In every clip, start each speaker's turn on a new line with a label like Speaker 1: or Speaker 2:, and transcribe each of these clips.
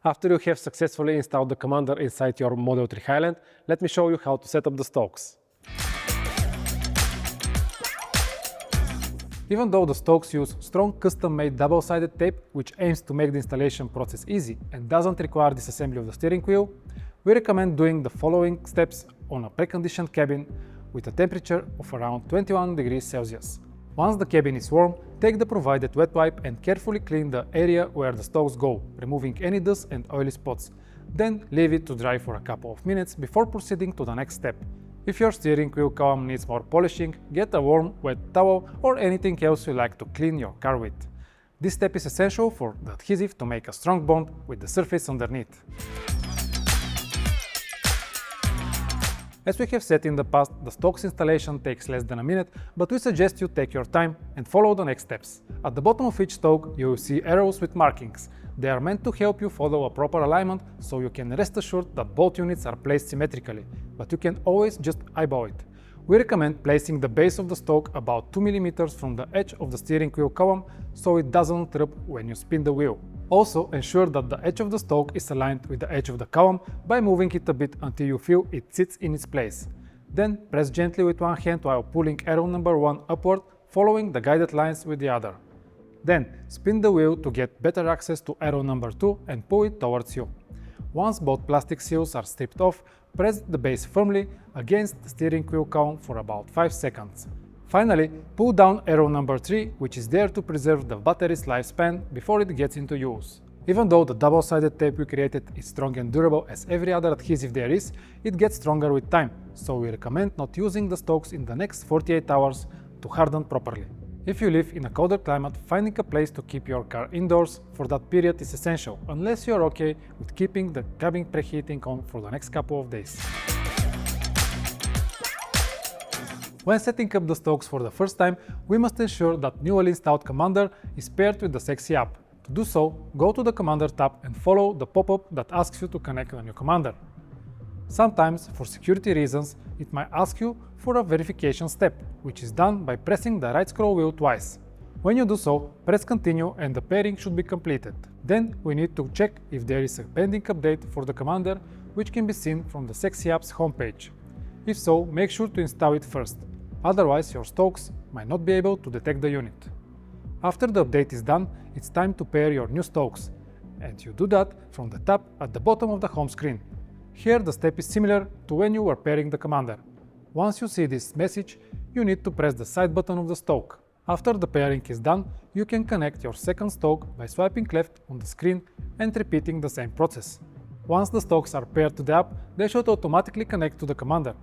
Speaker 1: After you have successfully installed the commander inside your Model 3 Highland, let me show you how to set up the stalks. Even though the stalks use strong custom-made double-sided tape which aims to make the installation process easy and doesn't require disassembly of the steering wheel, we recommend doing the following steps on a preconditioned cabin with a temperature of around 21 degrees Celsius. Once the cabin is warm, take the provided wet wipe and carefully clean the area where the stalks go, removing any dust and oily spots. Then leave it to dry for a couple of minutes before proceeding to the next step. If your steering wheel column needs more polishing, get a warm, wet towel or anything else you like to clean your car with. This step is essential for the adhesive to make a strong bond with the surface underneath. As we have said in the past, the stalks installation takes less than a minute, but we suggest you take your time and follow the next steps. At the bottom of each stalk, you will see arrows with markings. They are meant to help you follow a proper alignment, so you can rest assured that both units are placed symmetrically, but you can always just eyeball it. We recommend placing the base of the stalk about 2 mm from the edge of the steering wheel column, so it doesn't rub when you spin the wheel. Also, ensure that the edge of the stalk is aligned with the edge of the column by moving it a bit until you feel it sits in its place. Then press gently with one hand while pulling arrow number 1 upward, following the guided lines with the other. Then spin the wheel to get better access to arrow number 2 and pull it towards you. Once both plastic seals are stripped off, press the base firmly against the steering wheel column for about 5 seconds. Finally, pull down arrow number 3, which is there to preserve the battery's lifespan before it gets into use. Even though the double-sided tape we created is strong and durable as every other adhesive there is, it gets stronger with time, so we recommend not using the stalks in the next 48 hours to harden properly. If you live in a colder climate, finding a place to keep your car indoors for that period is essential, unless you are okay with keeping the cabin preheating on for the next couple of days. When setting up the stalks for the first time, we must ensure that newly installed Commander is paired with the S3XY app. To do so, go to the Commander tab and follow the pop-up that asks you to connect a new Commander. Sometimes, for security reasons, it might ask you for a verification step, which is done by pressing the right scroll wheel twice. When you do so, press continue and the pairing should be completed. Then we need to check if there is a pending update for the Commander, which can be seen from the S3XY app's homepage. If so, make sure to install it first. Otherwise, your stalks might not be able to detect the unit. After the update is done, it's time to pair your new stalks, and you do that from the tab at the bottom of the home screen. Here the step is similar to when you were pairing the Commander. Once you see this message, you need to press the side button of the stalk. After the pairing is done, you can connect your second stalk by swiping left on the screen and repeating the same process. Once the stalks are paired to the app, they should automatically connect to the Commander.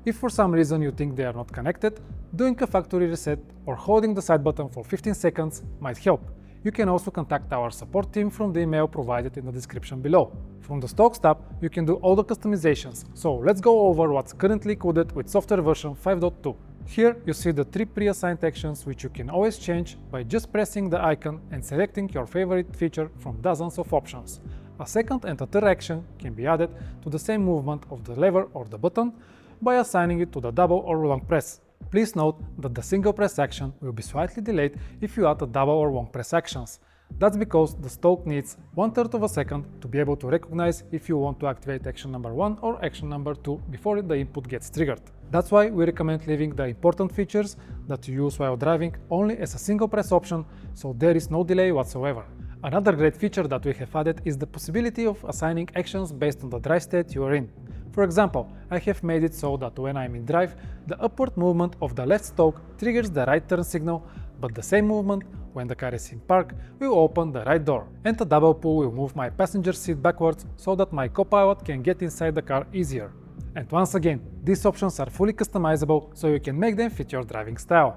Speaker 1: If for some reason you think they are not connected, doing a factory reset or holding the side button for 15 seconds might help. You can also contact our support team from the email provided in the description below. From the Stalks tab, you can do all the customizations, so let's go over what's currently coded with software version 5.2. Here you see the 3 pre-assigned actions which you can always change by just pressing the icon and selecting your favorite feature from dozens of options. A second and a third action can be added to the same movement of the lever or the button by assigning it to the double or long press. Please note that the single press action will be slightly delayed if you add a double or long press actions. That's because the stalk needs 1/3 of a second to be able to recognize if you want to activate action number 1 or action number 2 before the input gets triggered. That's why we recommend leaving the important features that you use while driving only as a single press option, so there is no delay whatsoever. Another great feature that we have added is the possibility of assigning actions based on the drive state you are in. For example, I have made it so that when I'm in drive, the upward movement of the left stalk triggers the right turn signal, but the same movement when the car is in park will open the right door, and a double pull will move my passenger seat backwards so that my co-pilot can get inside the car easier. And once again, these options are fully customizable, so you can make them fit your driving style.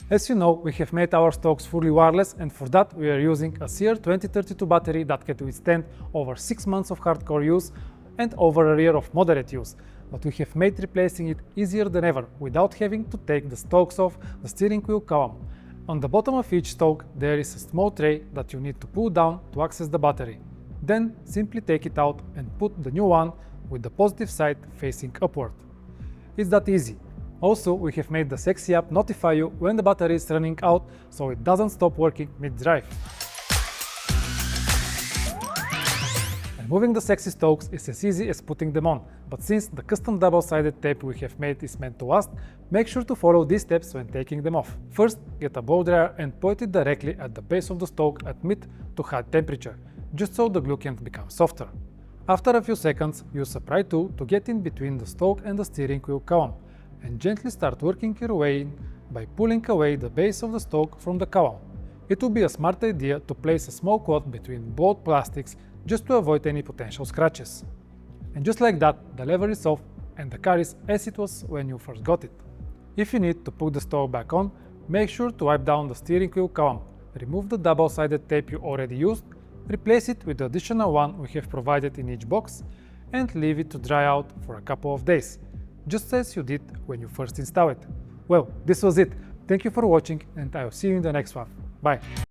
Speaker 1: As you know, we have made our stalks fully wireless, and for that we are using a CR2032 battery that can withstand over 6 months of hardcore use and over a year of moderate use, but we have made replacing it easier than ever without having to take the stalks off the steering wheel column. On the bottom of each stalk there is a small tray that you need to pull down to access the battery. Then simply take it out and put the new one with the positive side facing upward. It's that easy. Also, we have made the S3XY app notify you when the battery is running out, so it doesn't stop working mid-drive. Removing the sexy stalks is as easy as putting them on, but since the custom double-sided tape we have made is meant to last, make sure to follow these steps when taking them off. First, get a blow dryer and point it directly at the base of the stalk at mid to high temperature, just so the glue can become softer. After a few seconds, use a pry tool to get in between the stalk and the steering wheel column, and gently start working your way in by pulling away the base of the stalk from the column. It would be a smart idea to place a small cloth between both plastics just to avoid any potential scratches. And just like that, the lever is off and the car is as it was when you first got it. If you need to put the stalk back on, make sure to wipe down the steering wheel column, remove the double-sided tape you already used, replace it with the additional one we have provided in each box, and leave it to dry out for a couple of days, just as you did when you first installed it. Well, this was it. Thank you for watching and I'll see you in the next one. Bye!